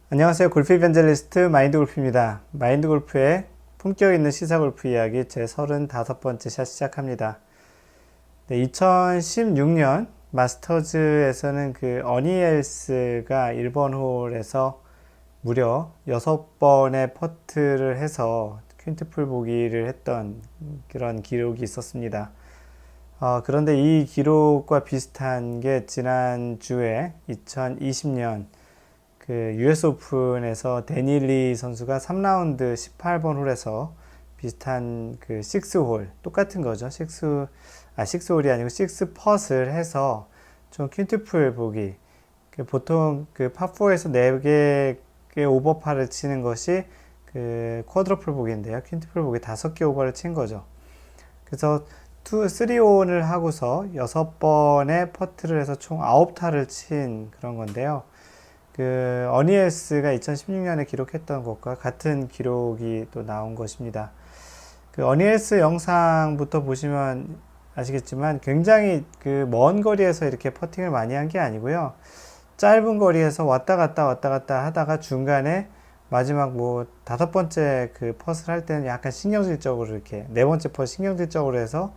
안녕하세요. 골프 이벤젤리스트 마인드 골프입니다. 마인드 골프의 품격 있는 시사 골프 이야기 제 35번째 샷 시작합니다. 네, 2016년 마스터즈에서는 그 어니엘스가 1번 홀에서 무려 6번의 퍼트를 해서 퀸트풀 보기를 했던 그런 기록이 있었습니다. 그런데 이 기록과 비슷한 게 지난주에 2020년 그 US 오픈에서 데닐리 선수가 3라운드 18번 홀에서 비슷한 그 6홀 똑같은 거죠. 6홀이 아니고 6펫을 해서 좀 퀸트풀 보기. 보통 그 파4에서 4개의 오버파를 치는 것이 그 쿼드러플 보기인데요. 퀸트풀 보기 5개 오버를 친 거죠. 그래서 3온을 하고서 6번의 퍼트를 해서 총 9타를 친 그런 건데요. 그 어니엘스가 2016년에 기록했던 것과 같은 기록이 또 나온 것입니다. 그 어니엘스 영상부터 보시면 아시겠지만 굉장히 그 먼 거리에서 이렇게 퍼팅을 많이 한 게 아니고요. 짧은 거리에서 왔다 갔다 하다가 중간에 마지막 뭐 5번째 그 퍼스를 할 때는 약간 신경질적으로 이렇게 4번째 퍼스 신경질적으로 해서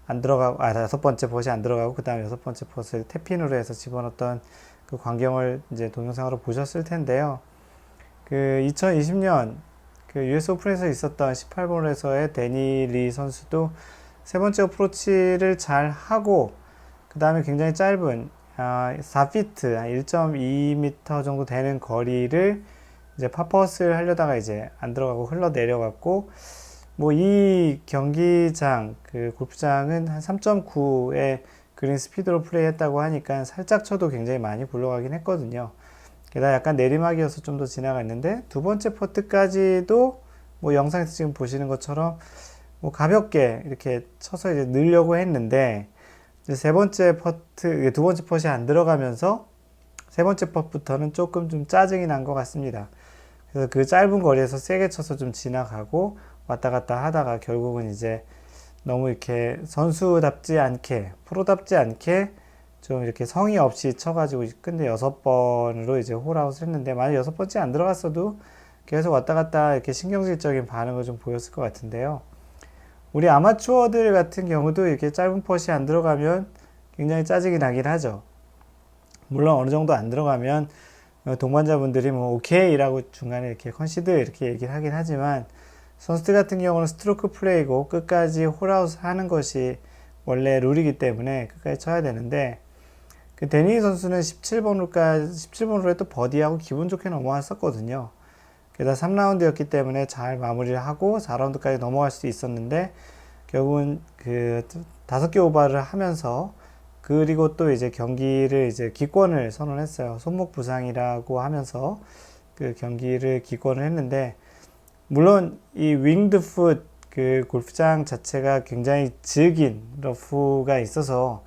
안 들어가고 5번째 퍼스이 안 들어가고 그 다음에 6번째 퍼스를 탭핀으로 해서 집어넣었던 그 광경을 이제 동영상으로 보셨을 텐데요. 그 2020년 그 US 오픈에서 있었던 18번에서의 데니리 선수도 세 번째 어프로치를 잘 하고 그 다음에 굉장히 짧은 4피트 1.2m 정도 되는 거리를 이제 파퍼스를 하려다가 이제 안 들어가고 흘러 내려갔고 뭐 이 경기장 그 골프장은 한 3.9의 그린 스피드로 플레이했다고 하니까 살짝 쳐도 굉장히 많이 굴러가긴 했거든요. 게다가 약간 내리막이어서 좀 더 지나갔는데 두 번째 퍼트까지도 뭐 영상에서 지금 보시는 것처럼 뭐 가볍게 이렇게 쳐서 이제 넣으려고 했는데 이제 세 번째 퍼트, 두 번째 퍼트이 안 들어가면서 세 번째 퍼트부터는 조금 좀 짜증이 난 것 같습니다. 그래서 그 짧은 거리에서 세게 쳐서 좀 지나가고 왔다 갔다 하다가 결국은 이제 너무 이렇게 선수답지 않게, 프로답지 않게 좀 이렇게 성의 없이 쳐가지고 끝내 6번으로 이제 홀아웃을 했는데, 만약 6번째 안 들어갔어도 계속 왔다 갔다 이렇게 신경질적인 반응을 좀 보였을 것 같은데요. 우리 아마추어들 같은 경우도 이렇게 짧은 퍼시 안 들어가면 굉장히 짜증이 나긴 하죠. 물론 어느 정도 안 들어가면 동반자분들이 뭐 오케이라고 중간에 이렇게 컨시드 이렇게 얘기를 하긴 하지만 선수들 같은 경우는 스트로크 플레이고 끝까지 홀아웃 하는 것이 원래 룰이기 때문에 끝까지 쳐야 되는데 그 데니 선수는 17번 홀에 또 버디하고 기분 좋게 넘어왔었거든요. 게다가 3라운드였기 때문에 잘 마무리를 하고 4라운드까지 넘어갈 수 있었는데 결국은 그 5개 오버를 하면서 그리고 또 이제 경기를 이제 기권을 선언했어요. 손목 부상이라고 하면서 그 경기를 기권을 했는데 물론 이 윙드풋 그 골프장 자체가 굉장히 질긴 러프가 있어서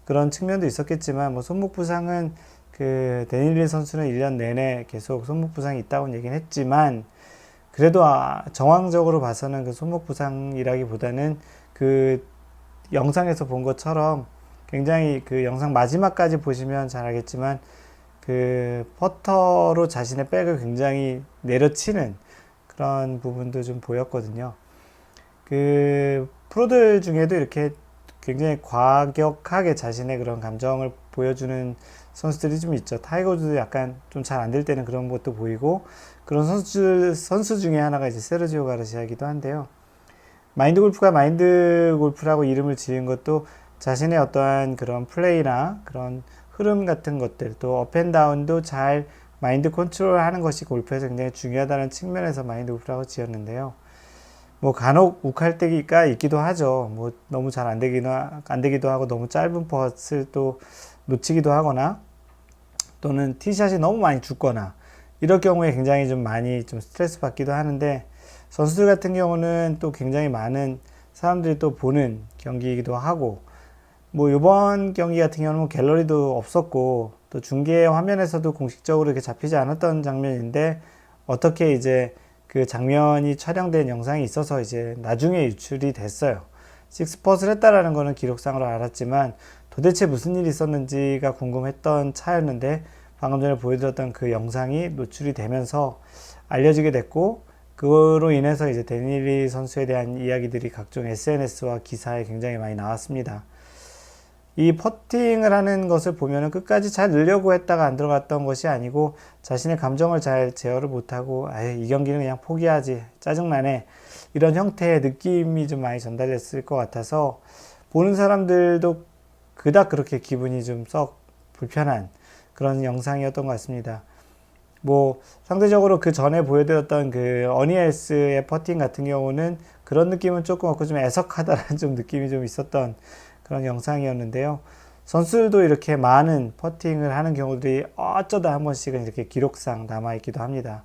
그런 측면도 있었겠지만 뭐 손목 부상은 그 데니리 선수는 1년 내내 계속 손목 부상이 있다고 얘기는 했지만 그래도 정황적으로 봐서는 그 손목 부상이라기보다는 그 영상에서 본 것처럼 굉장히 그 영상 마지막까지 보시면 잘 알겠지만 그 퍼터로 자신의 백을 굉장히 내려치는 그런 부분도 좀 보였거든요. 그 프로들 중에도 이렇게 굉장히 과격하게 자신의 그런 감정을 보여주는 선수들이 좀 있죠. 타이거즈도 약간 좀 잘 안 될 때는 그런 것도 보이고 그런 선수 중에 하나가 이제 세르지오 가르시아이기도 한데요. 마인드 골프가 마인드 골프라고 이름을 지은 것도 자신의 어떠한 그런 플레이나 그런 흐름 같은 것들 또 업앤다운도 잘 마인드 컨트롤 하는 것이 골프에서 굉장히 중요하다는 측면에서 마인드 골프라고 지었는데요. 뭐 간혹 욱할 때가 있기도 하죠. 뭐 너무 잘 안 되기도 하고 너무 짧은 퍼스를 또 놓치기도 하거나 또는 티샷이 너무 많이 죽거나 이럴 경우에 굉장히 좀 많이 좀 스트레스 받기도 하는데 선수들 같은 경우는 또 굉장히 많은 사람들이 또 보는 경기이기도 하고 뭐 이번 경기 같은 경우는 뭐 갤러리도 없었고 또 중계 화면에서도 공식적으로 이렇게 잡히지 않았던 장면인데 어떻게 이제 그 장면이 촬영된 영상이 있어서 이제 나중에 유출이 됐어요. 식스퍼스를 했다라는 거는 기록상으로 알았지만 도대체 무슨 일이 있었는지가 궁금했던 차였는데 방금 전에 보여드렸던 그 영상이 노출이 되면서 알려지게 됐고, 그로 인해서 이제 데니리 선수에 대한 이야기들이 각종 SNS와 기사에 굉장히 많이 나왔습니다. 이 퍼팅을 하는 것을 보면은 끝까지 잘 넣으려고 했다가 안 들어갔던 것이 아니고 자신의 감정을 잘 제어를 못하고 아예 이 경기는 그냥 포기하지 짜증나네 이런 형태의 느낌이 좀 많이 전달됐을 것 같아서 보는 사람들도 그닥 그렇게 기분이 좀 썩 불편한 그런 영상이었던 것 같습니다. 뭐 상대적으로 그 전에 보여드렸던 그 어니엘스의 퍼팅 같은 경우는 그런 느낌은 조금 없고 좀 애석하다라는 좀 느낌이 좀 있었던 그런 영상이었는데요. 선수들도 이렇게 많은 퍼팅을 하는 경우들이 어쩌다 한 번씩은 이렇게 기록상 남아있기도 합니다.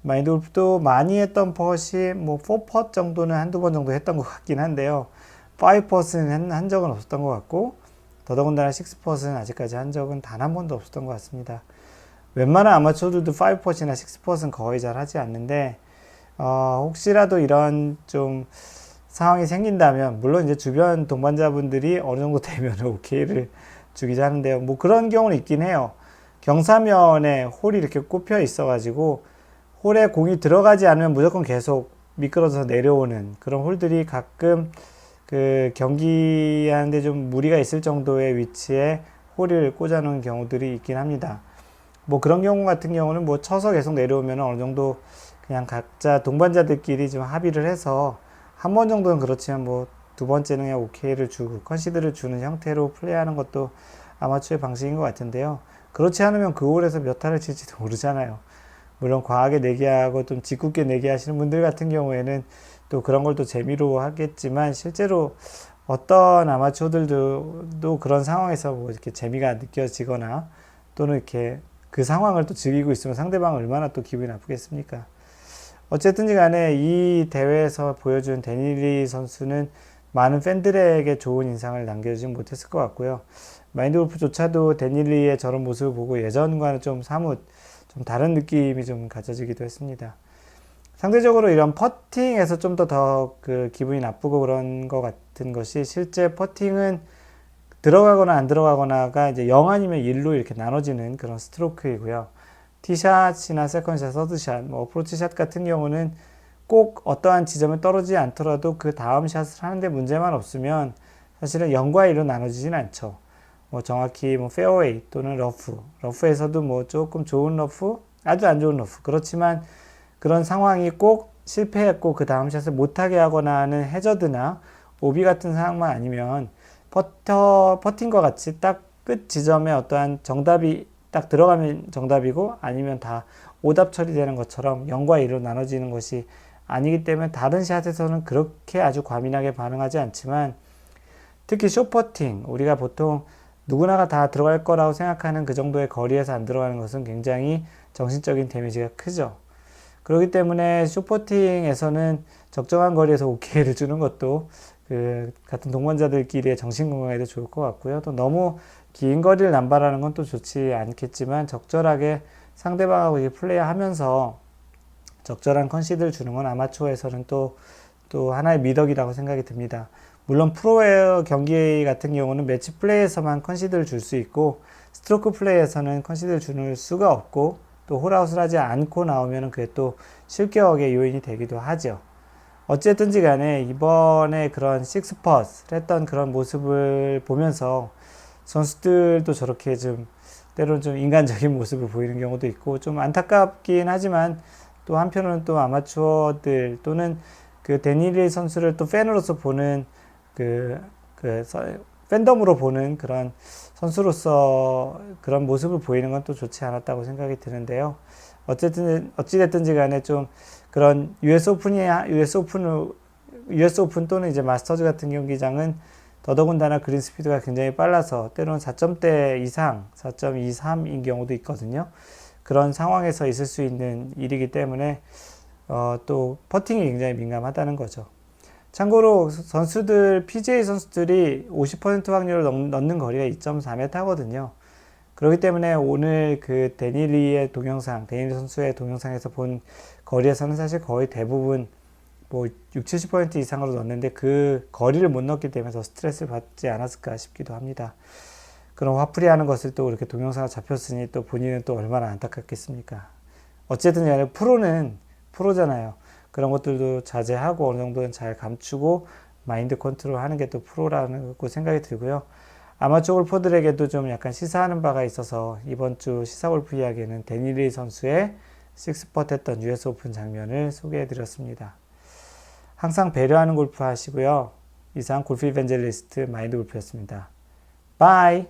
마인드 골프도 많이 했던 퍼시 뭐 4퍼 정도는 한두 번 정도 했던 것 같긴 한데요. 5퍼는 한 적은 없었던 것 같고 더더군다나 6퍼는 아직까지 한 적은 단 한 번도 없었던 것 같습니다. 웬만한 아마추어들도 5퍼나 6퍼는 거의 잘 하지 않는데 혹시라도 이런 좀 상황이 생긴다면 물론 이제 주변 동반자분들이 어느 정도 되면 오케이를 주기도 하는데요. 뭐 그런 경우는 있긴 해요. 경사면에 홀이 이렇게 꼽혀 있어가지고 홀에 공이 들어가지 않으면 무조건 계속 미끄러져서 내려오는 그런 홀들이 가끔 그 경기하는데 좀 무리가 있을 정도의 위치에 홀을 꽂아놓은 경우들이 있긴 합니다. 뭐 그런 경우 같은 경우는 뭐 쳐서 계속 내려오면 어느 정도 그냥 각자 동반자들끼리 좀 합의를 해서 한 번 정도는 그렇지만 뭐 두 번째는 그냥 오케이를 주고 컨시드를 주는 형태로 플레이하는 것도 아마추어의 방식인 것 같은데요. 그렇지 않으면 그 홀에서 몇 타를 칠지도 모르잖아요. 물론 과하게 내기하고 좀 짓궂게 내기하시는 분들 같은 경우에는 또 그런 걸 또 재미로 하겠지만 실제로 어떤 아마추어들도 그런 상황에서 뭐 이렇게 재미가 느껴지거나 또는 이렇게 그 상황을 또 즐기고 있으면 상대방은 얼마나 또 기분이 나쁘겠습니까? 어쨌든지 간에 이 대회에서 보여준 데니리 선수는 많은 팬들에게 좋은 인상을 남겨주지 못했을 것 같고요. 마인드 골프조차도 데니리의 저런 모습을 보고 예전과는 좀 사뭇 좀 다른 느낌이 좀 가져지기도 했습니다. 상대적으로 이런 퍼팅에서 좀 더 그 기분이 나쁘고 그런 것 같은 것이 실제 퍼팅은 들어가거나 안 들어가거나가 이제 0 아니면 1로 이렇게 나눠지는 그런 스트로크이고요. 티샷이나 세컨샷, 서드샷, 뭐 어프로치샷 같은 경우는 꼭 어떠한 지점에 떨어지지 않더라도 그 다음 샷을 하는데 문제만 없으면 사실은 0과 1로 나눠지진 않죠. 뭐 정확히 뭐 페어웨이 또는 러프에서도 뭐 조금 좋은 러프, 아주 안 좋은 러프. 그렇지만 그런 상황이 꼭 실패했고 그 다음 샷을 못하게 하거나 하는 해저드나 오비 같은 상황만 아니면 퍼팅과 같이 딱 끝 지점에 어떠한 정답이 딱 들어가면 정답이고 아니면 다 오답 처리되는 것처럼 0과 1로 나눠지는 것이 아니기 때문에 다른 샷에서는 그렇게 아주 과민하게 반응하지 않지만 특히 숏퍼팅 우리가 보통 누구나가 다 들어갈 거라고 생각하는 그 정도의 거리에서 안 들어가는 것은 굉장히 정신적인 데미지가 크죠. 그렇기 때문에 숏퍼팅에서는 적정한 거리에서 오케이를 주는 것도 그 같은 동반자들끼리의 정신 건강에도 좋을 것 같고요. 또 너무 긴 거리를 남발하는 건 또 좋지 않겠지만 적절하게 상대방하고 이렇게 플레이하면서 적절한 컨시드를 주는 건 아마추어에서는 또 하나의 미덕이라고 생각이 듭니다. 물론 프로웨어 경기 같은 경우는 매치 플레이에서만 컨시드를 줄 수 있고 스트로크 플레이에서는 컨시드를 주는 수가 없고 또 홀아웃을 하지 않고 나오면 그게 또 실격의 요인이 되기도 하죠. 어쨌든지 간에 이번에 그런 식스퍼스를 했던 그런 모습을 보면서 선수들도 저렇게 좀 때로는 좀 인간적인 모습을 보이는 경우도 있고 좀 안타깝긴 하지만 또 한편으로는 또 아마추어들 또는 그 데니리 선수를 또 팬으로서 보는 팬덤으로 보는 그런 선수로서 그런 모습을 보이는 건 또 좋지 않았다고 생각이 드는데요. 어찌됐든지 간에 좀 그런 US 오픈 또는 이제 마스터즈 같은 경기장은 더더군다나 그린 스피드가 굉장히 빨라서 때로는 4점대 이상, 4.23인 경우도 있거든요. 그런 상황에서 있을 수 있는 일이기 때문에 또 퍼팅이 굉장히 민감하다는 거죠. 참고로 PGA 선수들이 50% 확률로 넣는 거리가 2.4m거든요. 그렇기 때문에 오늘 그 데니리 선수의 동영상에서 본 거리에서는 사실 거의 대부분 뭐 60, 70% 이상으로 넣었는데 그 거리를 못 넣었기 때문에 더 스트레스를 받지 않았을까 싶기도 합니다. 그런 화풀이 하는 것을 또 이렇게 동영상을 잡혔으니 또 본인은 또 얼마나 안타깝겠습니까? 어쨌든 간에 프로는 프로잖아요. 그런 것들도 자제하고 어느 정도는 잘 감추고 마인드 컨트롤 하는 게 또 프로라는 생각이 들고요. 아마추어 골퍼들에게도 좀 약간 시사하는 바가 있어서 이번 주 시사 골프 이야기는 데니리 선수의 식스퍼트 했던 US 오픈 장면을 소개해 드렸습니다. 항상 배려하는 골프 하시고요. 이상 골프 이벤젤리스트 마인드 골프였습니다. 바이!